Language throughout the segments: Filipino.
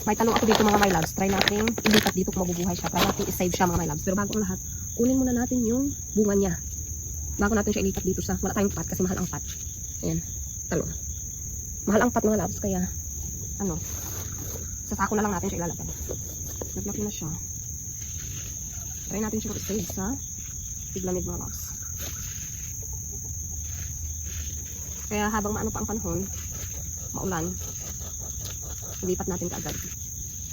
May talong ako dito mga my loves. Try natin ilipat dito kung mabubuhay siya. Try natin i-save siya mga my loves. Pero bago ang lahat, kunin muna natin yung bunga niya. Bago natin siya ilipat dito sa, wala tayong pot kasi mahal ang pot. Ayan, talong. Mahal ang pot mga loves, kaya, ano, sa sako na lang natin siya ilalagay. Naglaki na siya. Try natin siya i-save sa tiglamig mga loves. Kaya habang maano pa ang panahon, maulan, ilipat natin kaagad.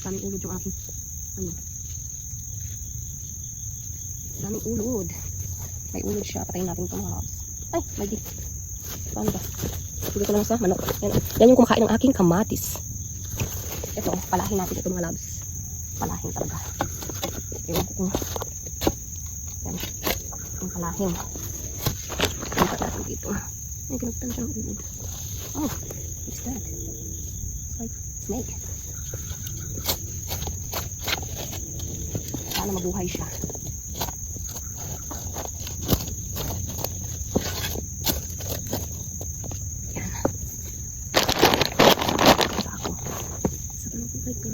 Daming ulod yung aking, ano, daming ulod. May ulod siya, patayin natin ito mga loves. Ay, may di. Paano ba? Tuloy ko lang sa manok. Yan yung kumakain ng aking kamatis. Ito, palahin natin ito mga loves. Palahin talaga. Ewan ko kung, yan, yung palahin. Ilipat natin dito. Ay, kinagtan siya ng ulod. Oh, what's that? It's like snake. Sana mabuhay siya. Yan. Sa ako. Sana mabuhay ka.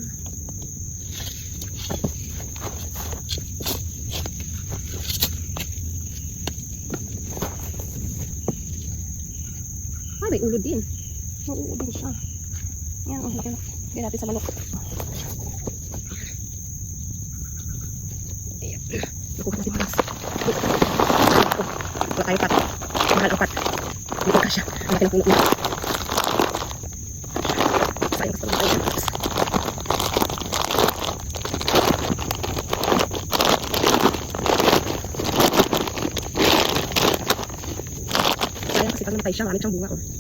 Ah, may ulod din. Nauulod din siya. Yan, lagyan natin sa manok. Ayan. Nakuha natin malas. Wala tayo pat. Mahal ang pat. Hindi ko kasya. Ang laki ng puno niya. Sayang basta mga tayo. Sayang kasi pag namatay siya, marami siyang bunga. Oh.